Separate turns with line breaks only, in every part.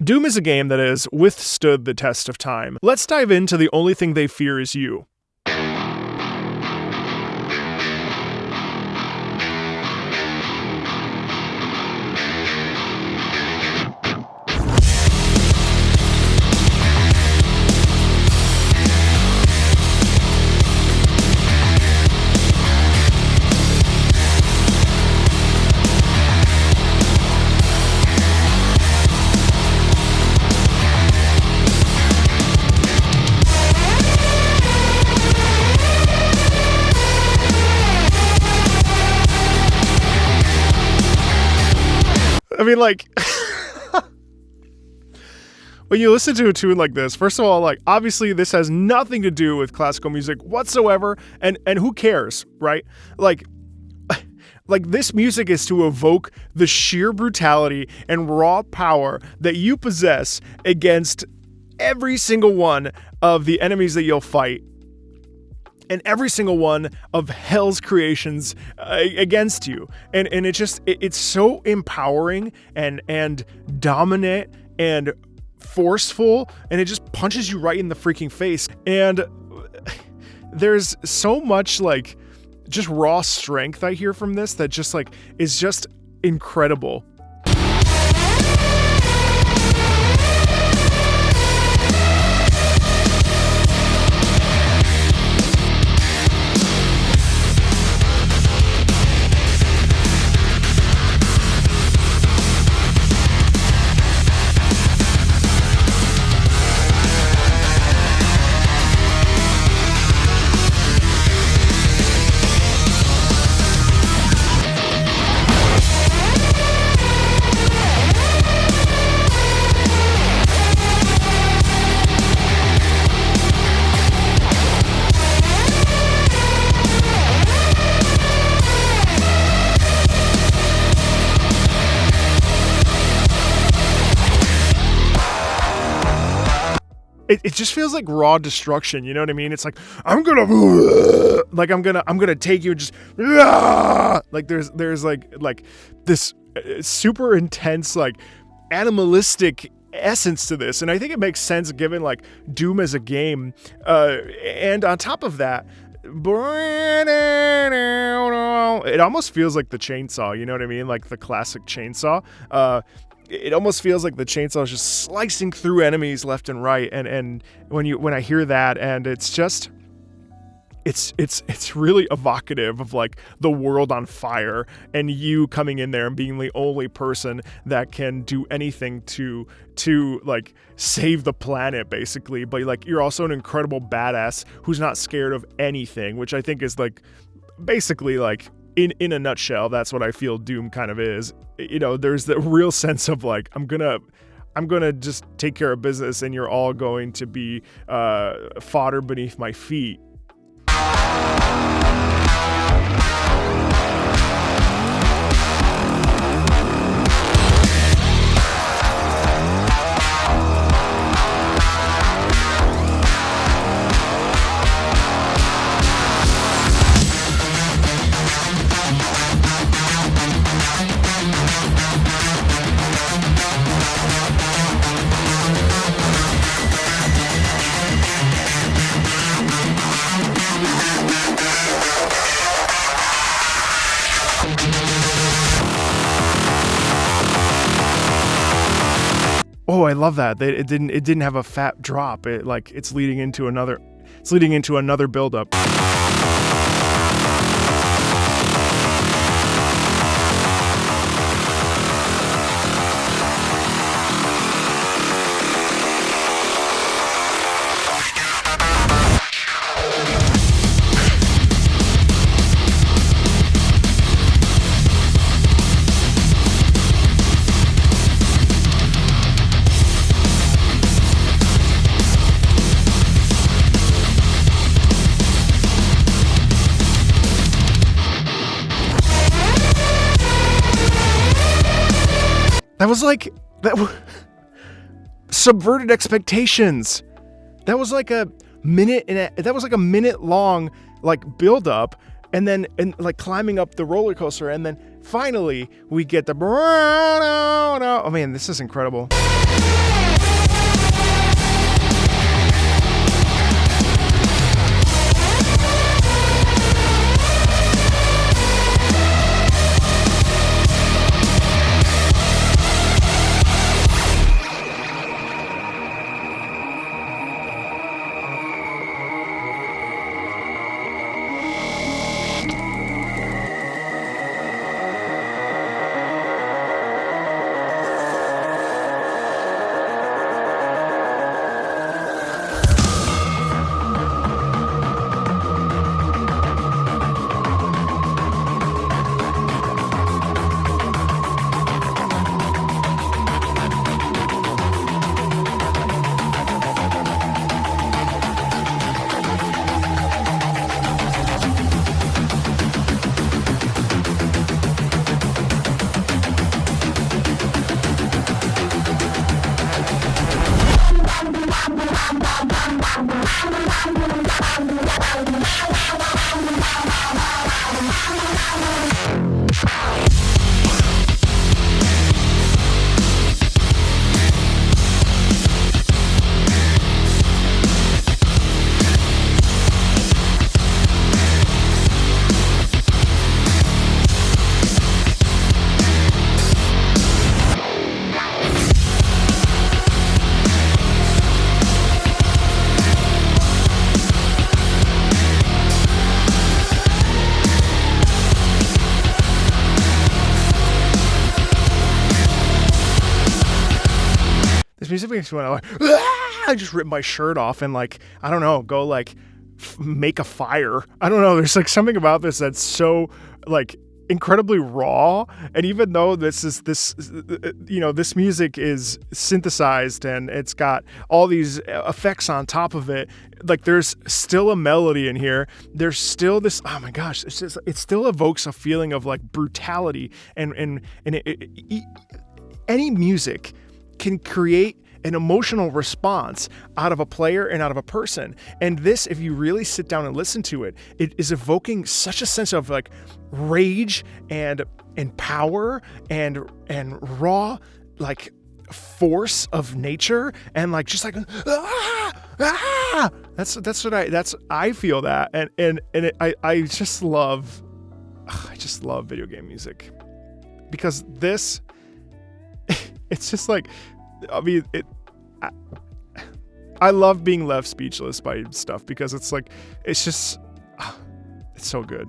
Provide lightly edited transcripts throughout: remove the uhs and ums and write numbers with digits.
Doom is a game that has withstood the test of time. Let's dive into The Only Thing They Fear Is You. I mean, like, when you listen to a tune like this, first of all, like, obviously this has nothing to do with classical music whatsoever, and who cares, right? Like this music is to evoke the sheer brutality and raw power that you possess against every single one of the enemies that you'll fight, and every single one of hell's creations against you. And it's so empowering and dominant and forceful, and it just punches you right in the freaking face. And there's so much like just raw strength I hear from this that just like is just incredible. It just feels like raw destruction, you know what I mean? It's like I'm gonna take you and just like there's like this super intense like animalistic essence to this, and I think it makes sense given like Doom as a game, and on top of that, it almost feels like the chainsaw, you know what I mean? Like the classic chainsaw. It almost feels like the chainsaw is just slicing through enemies left and right, and when I hear that, and it's just it's really evocative of like the world on fire and you coming in there and being the only person that can do anything to like save the planet basically, but like you're also an incredible badass who's not scared of anything, which I think is like basically like in a nutshell, that's what I feel Doom kind of is. You know, there's the real sense of like, I'm gonna just take care of business and you're all going to be fodder beneath my feet. Oh, I love that. It didn't have a fat drop. It's leading into another build-up. Subverted expectations. That was like a minute long like build up, and then like climbing up the roller coaster, and then finally we get the oh man, this is incredible. This music makes me want to like, I just rip my shirt off and like, I don't know, go like make a fire. I don't know. There's like something about this that's so like incredibly raw. And even though this music is synthesized and it's got all these effects on top of it, like there's still a melody in here. There's still this, oh my gosh, it still evokes a feeling of like brutality and any music can create an emotional response out of a player and out of a person. And this, if you really sit down and listen to it, it is evoking such a sense of like rage and power and raw like force of nature and like just like that's what I feel that and I just love video game music because this it's just like I mean, I love being left speechless by stuff because it's like, it's just, it's so good.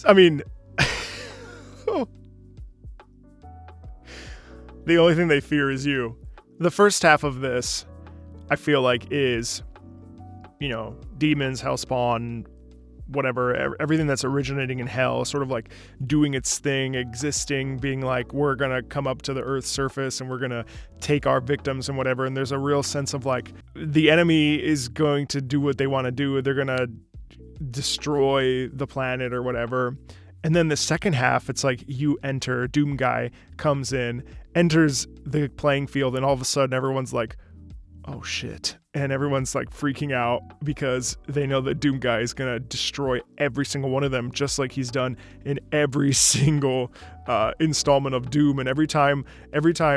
I mean, the only thing they fear is you. The first half of this, I feel like, is, you know, demons, hellspawn, whatever, everything that's originating in hell, sort of like doing its thing, existing, being like, we're gonna come up to the Earth's surface and we're gonna take our victims and whatever. And there's a real sense of like, the enemy is going to do what they want to do. They're gonna destroy the planet or whatever. And then the second half, it's like you enter, Doom Guy comes in, enters the playing field, and all of a sudden everyone's like, oh shit. And everyone's like freaking out because they know that Doom Guy is going to destroy every single one of them, just like he's done in every single installment of Doom. And every time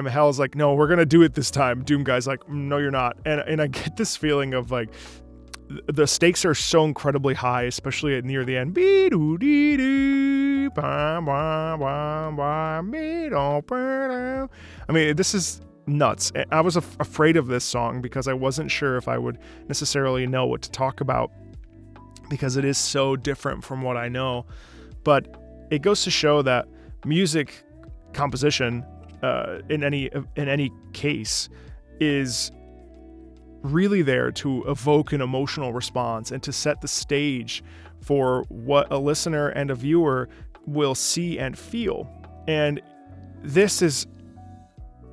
Hell's like, no, we're going to do it this time, Doom Guy's like, no, you're not. And I get this feeling of like, the stakes are so incredibly high, especially at near the end. I mean, this is nuts. I was afraid of this song because I wasn't sure if I would necessarily know what to talk about, because it is so different from what I know. But it goes to show that music composition in any case is really there to evoke an emotional response and to set the stage for what a listener and a viewer will see and feel. And this is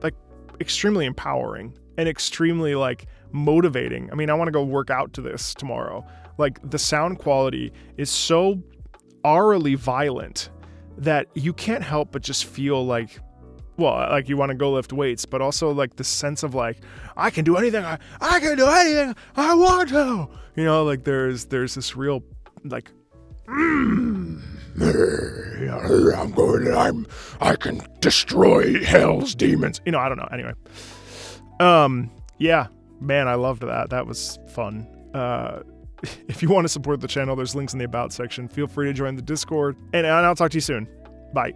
like extremely empowering and extremely like motivating. I mean, I want to go work out to this tomorrow. Like, the sound quality is so aurally violent that you can't help but just feel like, well, like you want to go lift weights, but also like the sense of like, I can do anything I can do anything I want to. You know, like there's this real like, I can destroy hell's demons. You know, I don't know. Anyway, yeah, man, I loved that. That was fun. If you want to support the channel, there's links in the About section. Feel free to join the Discord, and I'll talk to you soon. Bye.